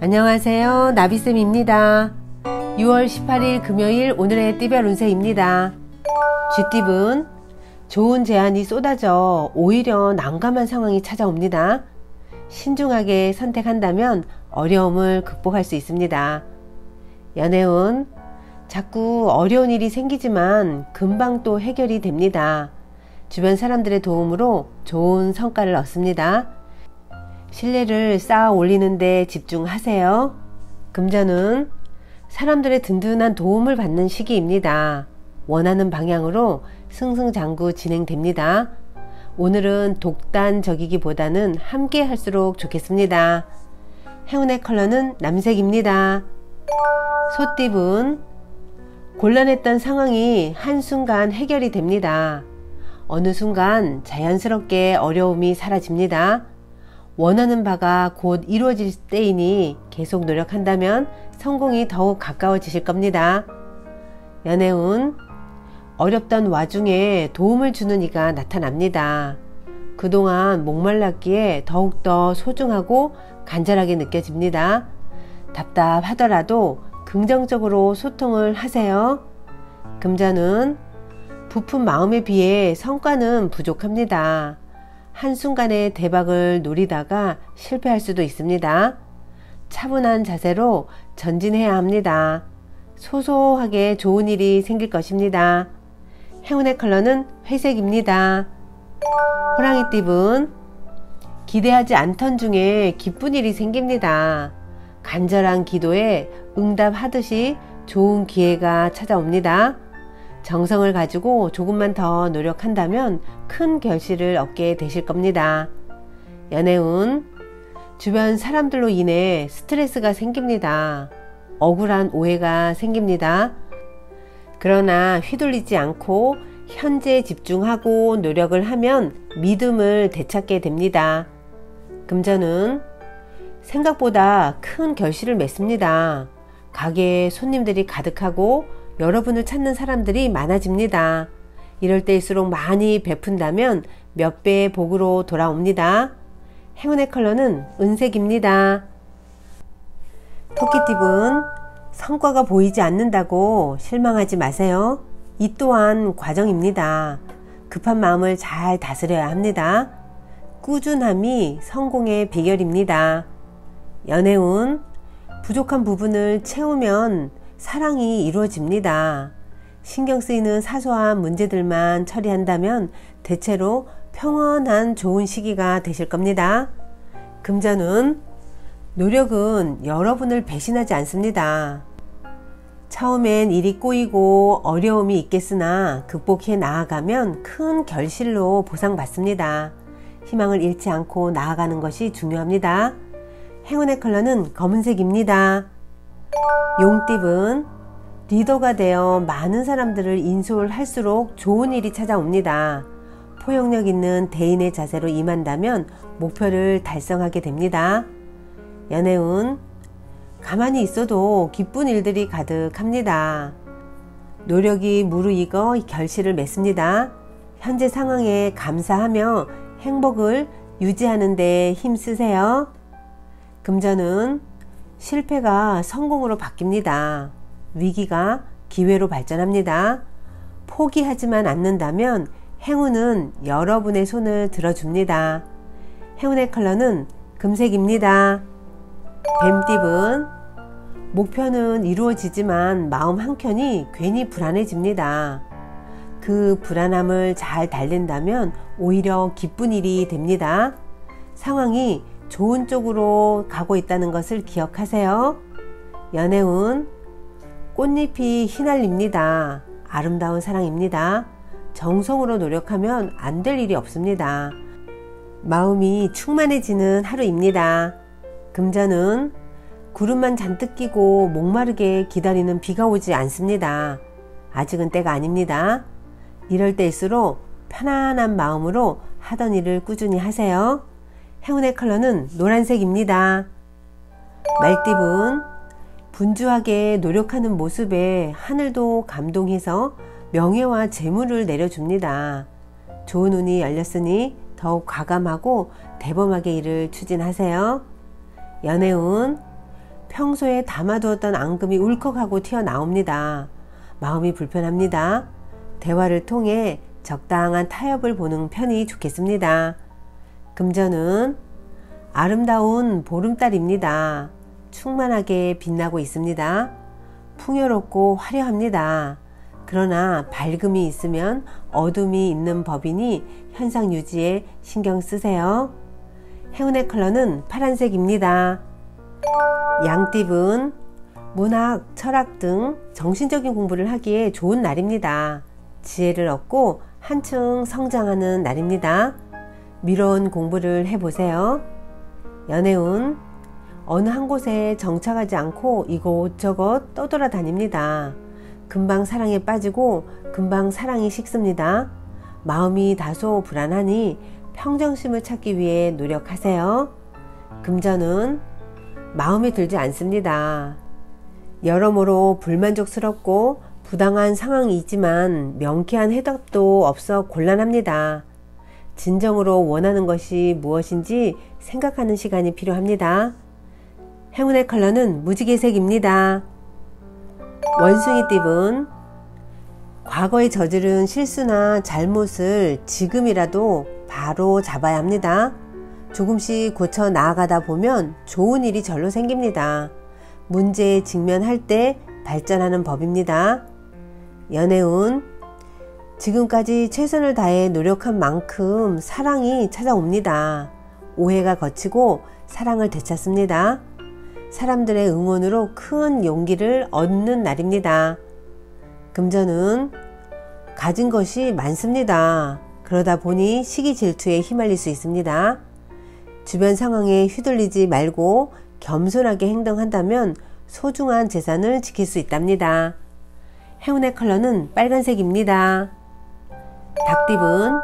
안녕하세요, 나비쌤입니다. 6월 18일 금요일 오늘의 띠별 운세입니다. 쥐띠분, 좋은 제안이 쏟아져 오히려 난감한 상황이 찾아옵니다. 신중하게 선택한다면 어려움을 극복할 수 있습니다. 연애운, 자꾸 어려운 일이 생기지만 금방 또 해결이 됩니다. 주변 사람들의 도움으로 좋은 성과를 얻습니다. 신뢰를 쌓아 올리는 데 집중하세요. 금전은 사람들의 든든한 도움을 받는 시기입니다. 원하는 방향으로 승승장구 진행됩니다. 오늘은 독단적이기보다는 함께 할수록 좋겠습니다. 행운의 컬러는 남색입니다. 소띠분, 곤란했던 상황이 한순간 해결이 됩니다. 어느 순간 자연스럽게 어려움이 사라집니다. 원하는 바가 곧 이루어질 때이니 계속 노력한다면 성공이 더욱 가까워지실 겁니다. 연애운, 어렵던 와중에 도움을 주는 이가 나타납니다. 그동안 목말랐기에 더욱더 소중하고 간절하게 느껴집니다. 답답하더라도 긍정적으로 소통을 하세요. 금전은 부푼 마음에 비해 성과는 부족합니다. 한순간의 대박을 노리다가 실패할 수도 있습니다. 차분한 자세로 전진해야 합니다. 소소하게 좋은 일이 생길 것입니다. 행운의 컬러는 회색입니다. 호랑이띠분, 기대하지 않던 중에 기쁜 일이 생깁니다. 간절한 기도에 응답하듯이 좋은 기회가 찾아옵니다. 정성을 가지고 조금만 더 노력한다면 큰 결실을 얻게 되실 겁니다. 연애운, 주변 사람들로 인해 스트레스가 생깁니다. 억울한 오해가 생깁니다. 그러나 휘둘리지 않고 현재에 집중하고 노력을 하면 믿음을 되찾게 됩니다. 금전은 생각보다 큰 결실을 맺습니다. 가게에 손님들이 가득하고 여러분을 찾는 사람들이 많아집니다. 이럴 때일수록 많이 베푼다면 몇 배의 복으로 돌아옵니다. 행운의 컬러는 은색입니다. 토끼띠분, 성과가 보이지 않는다고 실망하지 마세요. 이 또한 과정입니다. 급한 마음을 잘 다스려야 합니다. 꾸준함이 성공의 비결입니다. 연애운, 부족한 부분을 채우면 사랑이 이루어집니다. 신경 쓰이는 사소한 문제들만 처리한다면 대체로 평온한 좋은 시기가 되실 겁니다. 금전은, 노력은 여러분을 배신하지 않습니다. 처음엔 일이 꼬이고 어려움이 있겠으나 극복해 나아가면 큰 결실로 보상받습니다. 희망을 잃지 않고 나아가는 것이 중요합니다. 행운의 컬러는 검은색입니다. 용띠분, 리더가 되어 많은 사람들을 인솔할수록 좋은 일이 찾아옵니다. 포용력 있는 대인의 자세로 임한다면 목표를 달성하게 됩니다. 연애운, 가만히 있어도 기쁜 일들이 가득합니다. 노력이 무르익어 결실을 맺습니다. 현재 상황에 감사하며 행복을 유지하는 데 힘쓰세요. 금전은 실패가 성공으로 바뀝니다. 위기가 기회로 발전합니다. 포기하지만 않는다면 행운은 여러분의 손을 들어줍니다. 행운의 컬러는 금색입니다. 뱀띠분, 목표는 이루어지지만 마음 한켠이 괜히 불안해집니다. 그 불안함을 잘 달랜다면 오히려 기쁜 일이 됩니다. 상황이 좋은 쪽으로 가고 있다는 것을 기억하세요. 연애운, 꽃잎이 휘날립니다. 아름다운 사랑입니다. 정성으로 노력하면 안 될 일이 없습니다. 마음이 충만해지는 하루입니다. 금전은 구름만 잔뜩 끼고 목마르게 기다리는 비가 오지 않습니다. 아직은 때가 아닙니다. 이럴 때일수록 편안한 마음으로 하던 일을 꾸준히 하세요. 행운의 컬러는 노란색입니다. 말띠분, 분주하게 노력하는 모습에 하늘도 감동해서 명예와 재물을 내려줍니다. 좋은 운이 열렸으니 더욱 과감하고 대범하게 일을 추진하세요. 연애운, 평소에 담아두었던 앙금이 울컥하고 튀어나옵니다. 마음이 불편합니다. 대화를 통해 적당한 타협을 보는 편이 좋겠습니다. 금전은 아름다운 보름달입니다. 충만하게 빛나고 있습니다. 풍요롭고 화려합니다. 그러나 밝음이 있으면 어둠이 있는 법이니 현상 유지에 신경 쓰세요. 행운의 컬러는 파란색입니다. 양띠분 문학, 철학 등 정신적인 공부를 하기에 좋은 날입니다. 지혜를 얻고 한층 성장하는 날입니다. 미뤄온 공부를 해보세요. 연애운 어느 한 곳에 정착하지 않고 이곳저곳 떠돌아다닙니다. 금방 사랑에 빠지고 금방 사랑이 식습니다. 마음이 다소 불안하니 평정심을 찾기 위해 노력하세요. 금전은 마음에 들지 않습니다. 여러모로 불만족스럽고 부당한 상황이지만 명쾌한 해답도 없어 곤란합니다. 진정으로 원하는 것이 무엇인지 생각하는 시간이 필요합니다. 행운의 컬러는 무지개색입니다. 원숭이띠분 과거에 저지른 실수나 잘못을 지금이라도 바로 잡아야 합니다. 조금씩 고쳐 나아가다 보면 좋은 일이 절로 생깁니다. 문제에 직면할 때 발전하는 법입니다. 연애운 지금까지 최선을 다해 노력한 만큼 사랑이 찾아옵니다. 오해가 거치고 사랑을 되찾습니다. 사람들의 응원으로 큰 용기를 얻는 날입니다. 금전은 가진 것이 많습니다. 그러다 보니 시기 질투에 휘말릴 수 있습니다. 주변 상황에 휘둘리지 말고 겸손하게 행동한다면 소중한 재산을 지킬 수 있답니다. 행운의 컬러는 빨간색입니다. 닭띠분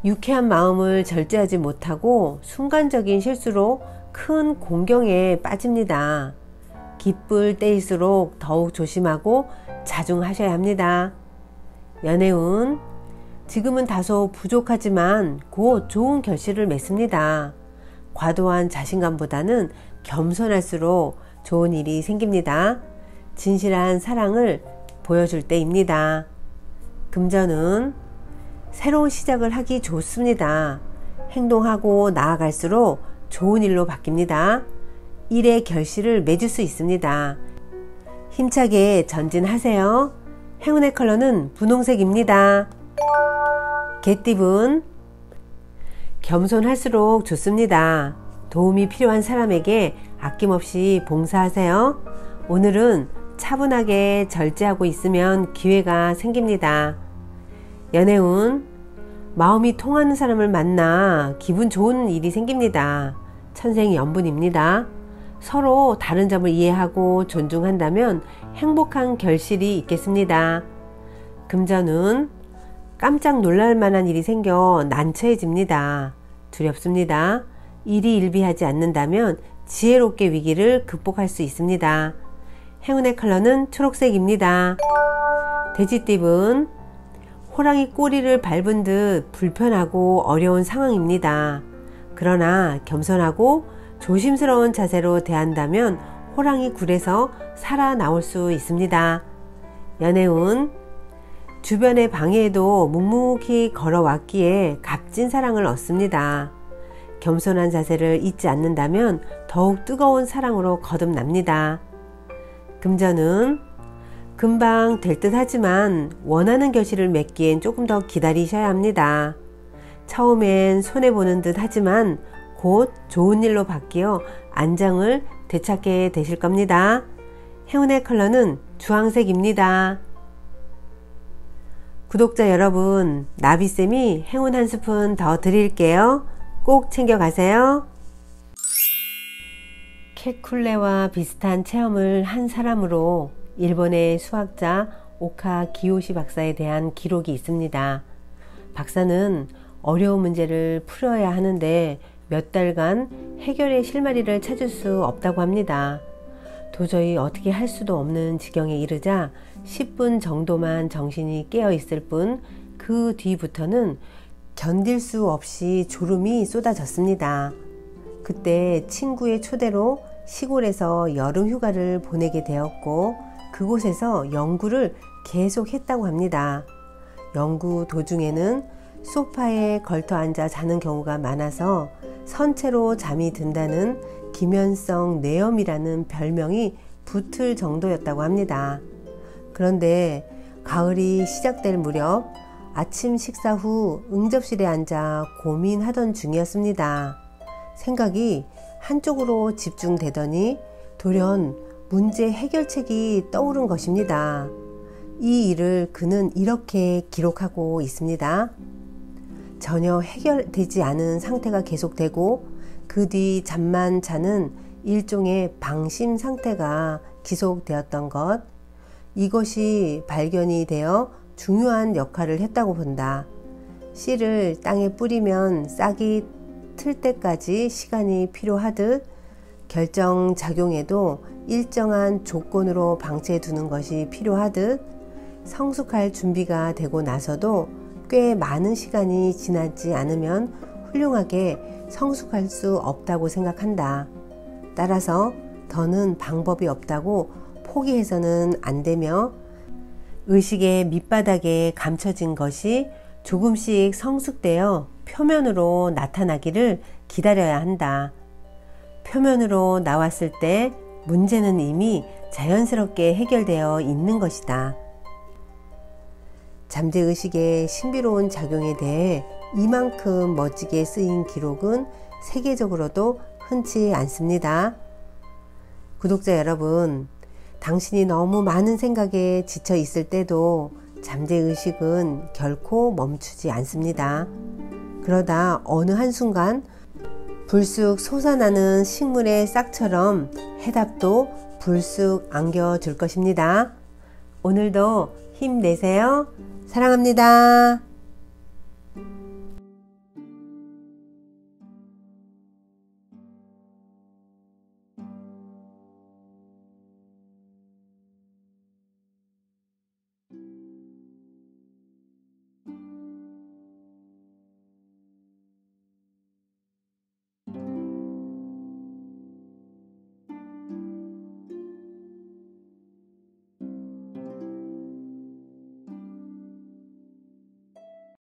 유쾌한 마음을 절제하지 못하고 순간적인 실수로 큰 공경에 빠집니다. 기쁠 때일수록 더욱 조심하고 자중하셔야 합니다. 연애운 지금은 다소 부족하지만 곧 좋은 결실을 맺습니다. 과도한 자신감보다는 겸손할수록 좋은 일이 생깁니다. 진실한 사랑을 보여줄 때입니다. 금전은 새로운 시작을 하기 좋습니다. 행동하고 나아갈수록 좋은 일로 바뀝니다. 일의 결실을 맺을 수 있습니다. 힘차게 전진하세요. 행운의 컬러는 분홍색입니다. 개띠분 겸손할수록 좋습니다. 도움이 필요한 사람에게 아낌없이 봉사하세요. 오늘은 차분하게 절제하고 있으면 기회가 생깁니다. 연애운 마음이 통하는 사람을 만나 기분 좋은 일이 생깁니다. 천생연분입니다. 서로 다른 점을 이해하고 존중한다면 행복한 결실이 있겠습니다. 금전은 깜짝 놀랄 만한 일이 생겨 난처해집니다. 두렵습니다. 일이 일비하지 않는다면 지혜롭게 위기를 극복할 수 있습니다. 행운의 컬러는 초록색입니다. 돼지띠분 호랑이 꼬리를 밟은 듯 불편하고 어려운 상황입니다. 그러나 겸손하고 조심스러운 자세로 대한다면 호랑이 굴에서 살아나올 수 있습니다. 연애운 주변의 방해에도 묵묵히 걸어왔기에 값진 사랑을 얻습니다. 겸손한 자세를 잊지 않는다면 더욱 뜨거운 사랑으로 거듭납니다. 금전은 금방 될 듯 하지만 원하는 결실을 맺기엔 조금 더 기다리셔야 합니다. 처음엔 손해보는 듯 하지만 곧 좋은 일로 바뀌어 안정을 되찾게 되실 겁니다. 행운의 컬러는 주황색입니다. 구독자 여러분, 나비쌤이 행운 한 스푼 더 드릴게요. 꼭 챙겨가세요. 케쿨레와 비슷한 체험을 한 사람으로 일본의 수학자 오카 기요시 박사에 대한 기록이 있습니다. 박사는 어려운 문제를 풀어야 하는데 몇 달간 해결의 실마리를 찾을 수 없다고 합니다. 도저히 어떻게 할 수도 없는 지경에 이르자 10분 정도만 정신이 깨어 있을 뿐 그 뒤부터는 견딜 수 없이 졸음이 쏟아졌습니다. 그때 친구의 초대로 시골에서 여름 휴가를 보내게 되었고 그곳에서 연구를 계속했다고 합니다. 연구 도중에는 소파에 걸터 앉아 자는 경우가 많아서 선체로 잠이 든다는 기면성 뇌염이라는 별명이 붙을 정도였다고 합니다. 그런데 가을이 시작될 무렵 아침 식사 후 응접실에 앉아 고민하던 중이었습니다. 생각이 한쪽으로 집중되더니 돌연 문제 해결책이 떠오른 것입니다. 이 일을 그는 이렇게 기록하고 있습니다. 전혀 해결되지 않은 상태가 계속되고 그 뒤 잠만 자는 일종의 방심 상태가 지속되었던 것, 이것이 발견이 되어 중요한 역할을 했다고 본다. 씨를 땅에 뿌리면 싹이 틀 때까지 시간이 필요하듯 결정작용에도 일정한 조건으로 방치해 두는 것이 필요하듯 성숙할 준비가 되고 나서도 꽤 많은 시간이 지나지 않으면 훌륭하게 성숙할 수 없다고 생각한다. 따라서 더는 방법이 없다고 포기해서는 안 되며 의식의 밑바닥에 감춰진 것이 조금씩 성숙되어 표면으로 나타나기를 기다려야 한다. 표면으로 나왔을 때 문제는 이미 자연스럽게 해결되어 있는 것이다. 잠재의식의 신비로운 작용에 대해 이만큼 멋지게 쓰인 기록은 세계적으로도 흔치 않습니다. 구독자 여러분, 당신이 너무 많은 생각에 지쳐 있을 때도 잠재의식은 결코 멈추지 않습니다. 그러다 어느 한순간 불쑥 솟아나는 식물의 싹처럼 해답도 불쑥 안겨줄 것입니다. 오늘도 힘내세요. 사랑합니다.